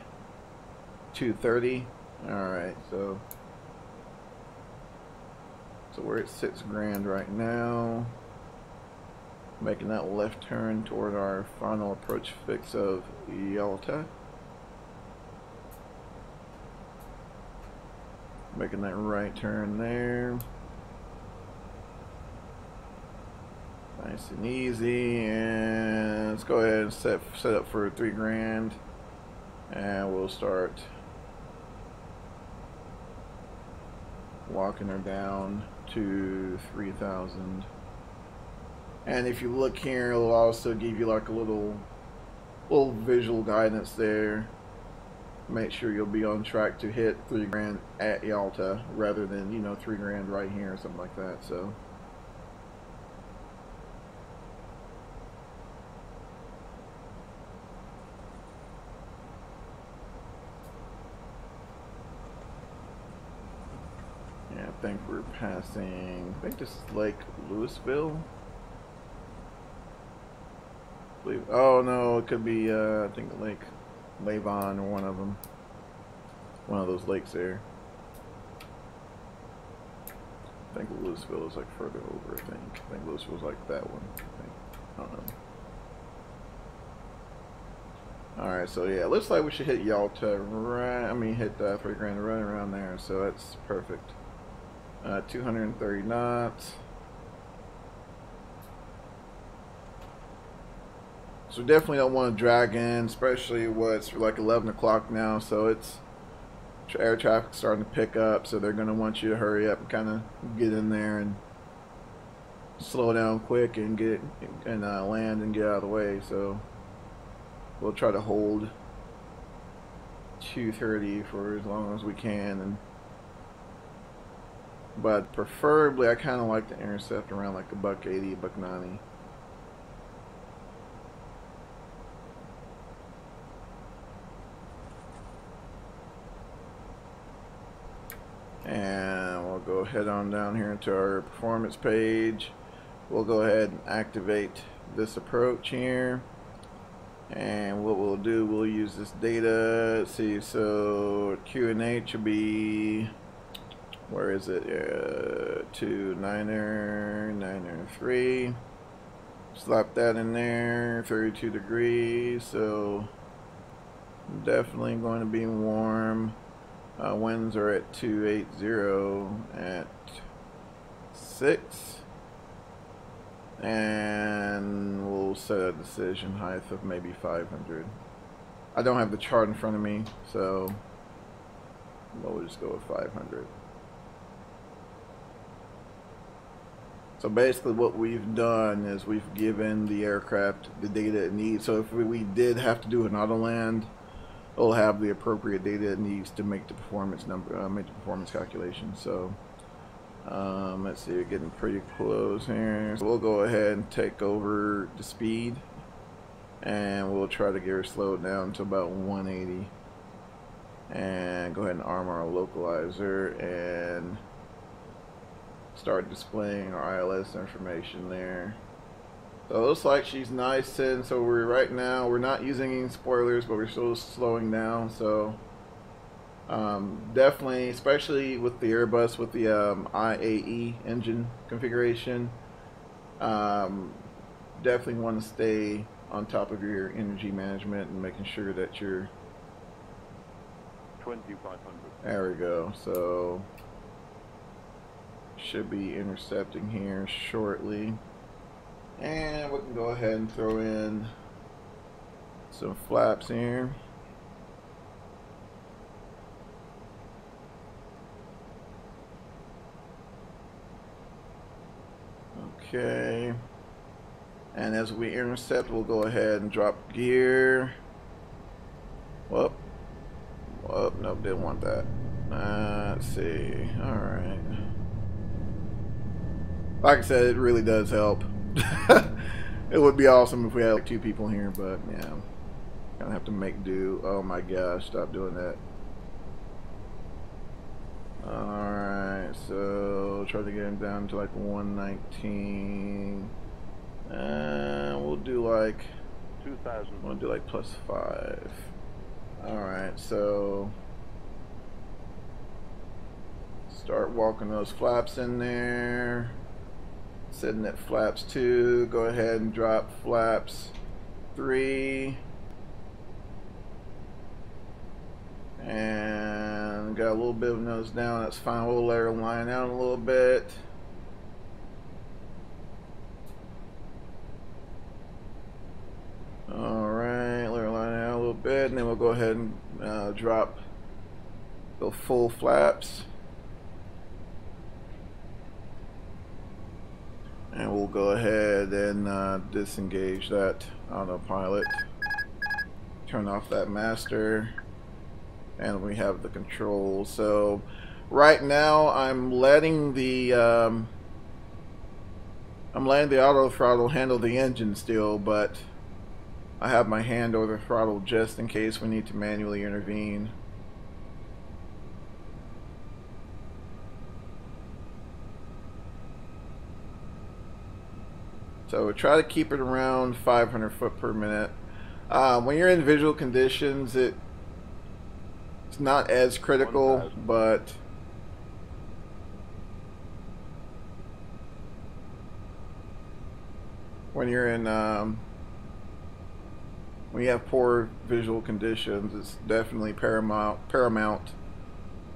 230. Alright, so we're at 6 grand right now. Making that left turn toward our final approach fix of Yalta. Making that right turn there. Nice and easy. And let's go ahead and set up for 3 grand. And we'll start walking her down to 3000. And if you look here, it'll also give you like a little visual guidance there. Make sure you'll be on track to hit 3 grand at Yalta rather than, you know, 3 grand right here or something like that. So yeah, I think we're passing, I think this is Lake Louisville. Oh no, it could be I think Lake Lavon or one of them, one of those lakes there. I think Louisville is like further over. I think Louisville's like that one. I don't know. All right, so yeah, it looks like we should hit Yalta right. I mean, hit 3 grand right around there. So that's perfect. 230 knots. So definitely don't want to drag in, especially it's like 11 o'clock now, so it's air traffic starting to pick up, so they're going to want you to hurry up and kind of get in there and slow down quick and get and land and get out of the way. So we'll try to hold 230 for as long as we can, but preferably I kind of like to intercept around like $1.80, $1.90. And we'll go head on down here into our performance page. We'll go ahead and activate this approach here. And what we'll do, we'll use this data. Let's see, so QNH will be, where is it? 903. Slap that in there, 32 degrees. So definitely going to be warm. Winds are at 280 at 6. And we'll set a decision height of maybe 500. I don't have the chart in front of me, so we'll just go with 500. So basically what we've done is we've given the aircraft the data it needs. So if we did have to do an auto land, it'll have the appropriate data it needs to make the performance calculation. So let's see, we're getting pretty close here. So we'll go ahead and take over the speed, and we'll try to get her slowed down to about 180. And go ahead and arm our localizer and start displaying our ILS information there. So it looks like she's nice, and so right now we're not using any spoilers, but we're still slowing down. So definitely, especially with the Airbus with the IAE engine configuration, definitely want to stay on top of your energy management and making sure that you're 2500. There we go. So should be intercepting here shortly, and we can go ahead and throw in some flaps here. Okay, and as we intercept, we'll go ahead and drop gear. Whoop. Whoop, nope, didn't want that. Let's see. Alright. Like I said, it really does help. It would be awesome if we had like 2 people here, but yeah, gonna have to make do. Oh my gosh, stop doing that. Alright, so try to get him down to like 119. We'll do like 2000. we'll do like +5. Alright, so start walking those flaps in there. Setting at flaps 2. Go ahead and drop flaps 3. And got a little bit of nose down. That's fine. We'll let her line out a little bit. Alright, let her line out a little bit, and then we'll go ahead and drop the full flaps. And we'll go ahead and disengage that autopilot. Turn off that master. And we have the controls. So right now I'm letting the auto throttle handle the engine still, but I have my hand over the throttle just in case we need to manually intervene. So try to keep it around 500 foot per minute. When you're in visual conditions, it's not as critical, 1,000. but when you're in when you have poor visual conditions, it's definitely paramount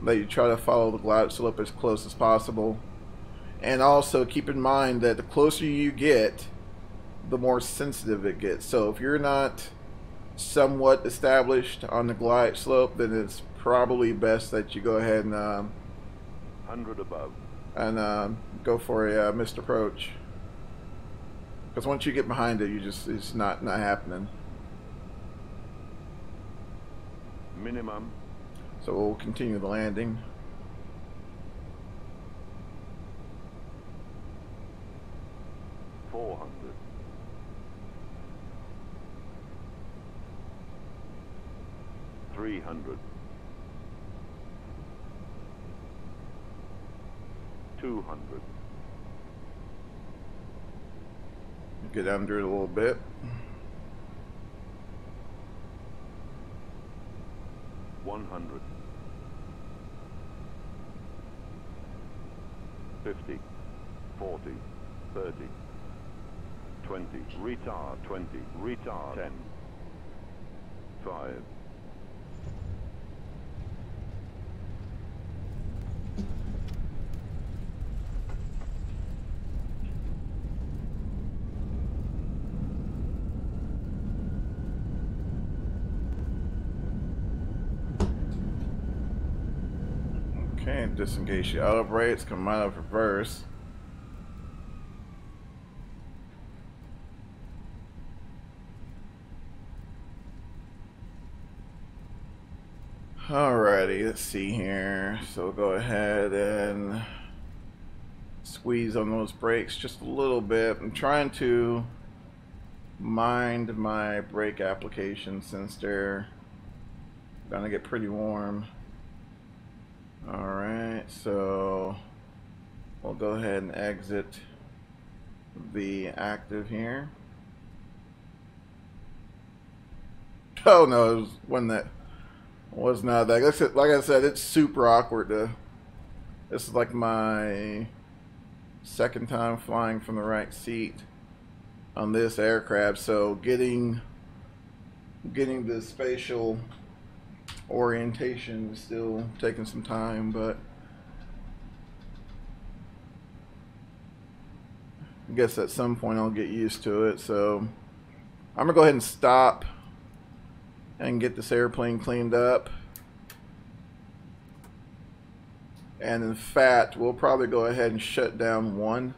that you try to follow the glide slope as close as possible. And also keep in mind that the closer you get, the more sensitive it gets. So if you're not somewhat established on the glide slope, then it's probably best that you go ahead and 100 above. and go for a missed approach. Because once you get behind it, it's not happening. Minimum. So we'll continue the landing. $300. 200. Get under it a little bit. $100. 50. 40. 30. 20. Retard 20. Retard 10. 5. Okay, disengage the auto brakes, come out of reverse. Alrighty, let's see here. So go ahead and squeeze on those brakes just a little bit. I'm trying to mind my brake application since they're gonna get pretty warm. Alright, so we'll go ahead and exit the active here. Oh no, it was not that. Like I said, it's super awkward to. This is like my second time flying from the right seat on this aircraft, so getting the spatial orientation is still taking some time, but I guess at some point I'll get used to it. So I'm gonna go ahead and stop and get this airplane cleaned up. And in fact, we'll probably go ahead and shut down one.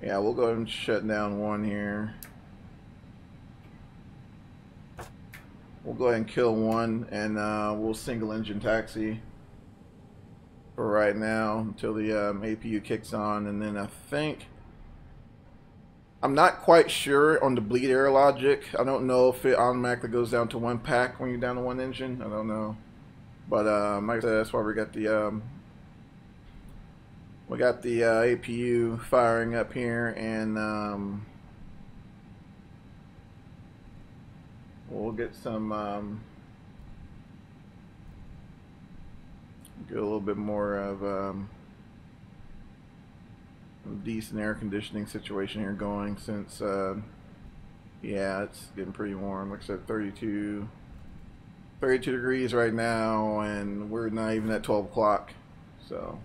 Yeah, we'll go ahead and shut down one here. We'll go ahead and kill one, and we'll single engine taxi for right now until the APU kicks on, and then I think, I'm not quite sure on the bleed air logic. I don't know if it automatically goes down to one pack when you're down to one engine. I don't know, but like I said, that's why we got the APU firing up here, and we'll get some get a little bit more of decent air conditioning situation here going, since yeah, it's getting pretty warm. Like I said, 32 degrees right now, and we're not even at 12 o'clock. So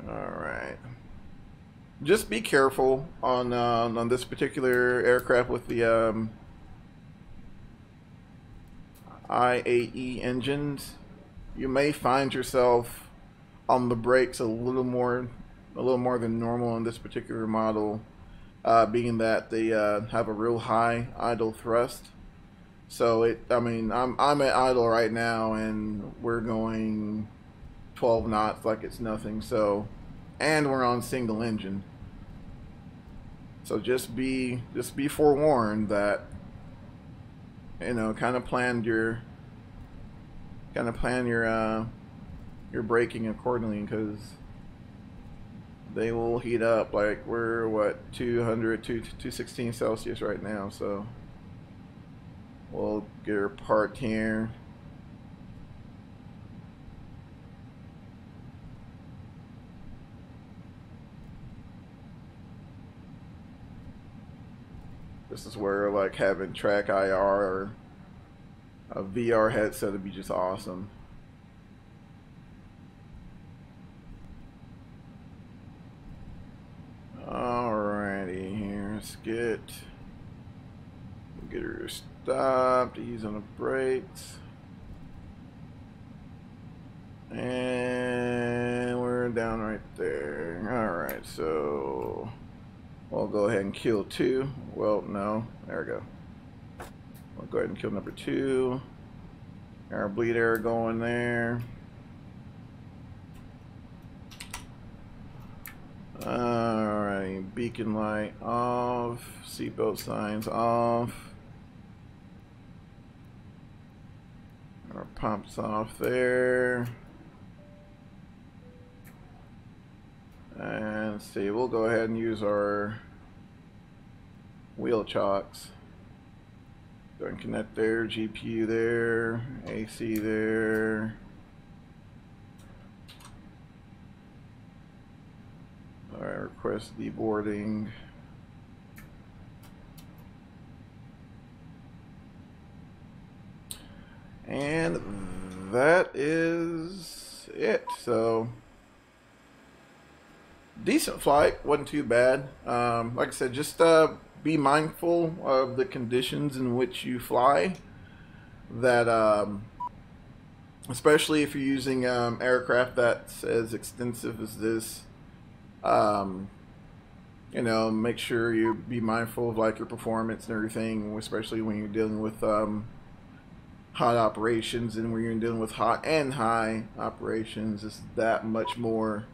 alright, just be careful on this particular aircraft with the I8E engines. You may find yourself on the brakes a little more than normal on this particular model, being that they have a real high idle thrust. So I mean, I'm at idle right now, and we're going 12 knots like it's nothing. So, and we're on single engine. So just be forewarned that, you know, kind of plan your braking accordingly, because they will heat up. Like, we're what, 216 Celsius right now, so we'll get her parked here. This is where, like, having track IR or a VR headset would be just awesome. Alrighty, here, let's get her stopped, ease on the brakes, and we're down right there. Alright, so we'll go ahead and kill two. Well, no, there we go. We'll go ahead and kill number two. Our bleed air going there. Alright, beacon light off, seatbelt signs off. Our pumps off there. And let's see, we'll go ahead and use our wheel chocks. Go and connect there, GPU there, AC there. Alright, request deboarding. And that is it. So, decent flight, wasn't too bad. Like I said, just be mindful of the conditions in which you fly. That especially if you're using aircraft that's as extensive as this, you know, make sure you be mindful of like your performance and everything, especially when you're dealing with hot operations, and when you're dealing with hot and high operations, it's that much more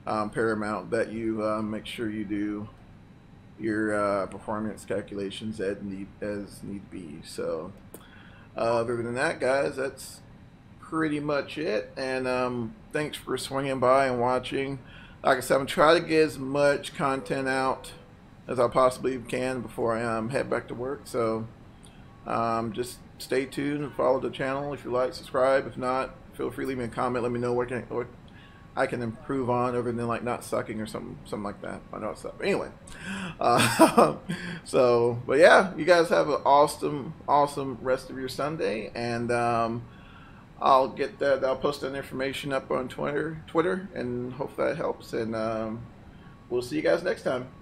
paramount that you make sure you do your performance calculations as need be. So other than that, guys, that's pretty much it. And thanks for swinging by and watching. Like I said, I'm trying to get as much content out as I possibly can before I head back to work. So just stay tuned and follow the channel if you like, subscribe. If not, feel free to leave me a comment. Let me know what I can improve on, other than like not sucking or something like that. I know I suck. But anyway, but yeah, you guys have an awesome rest of your Sunday, and I'll post that information up on Twitter, and hope that helps. And we'll see you guys next time.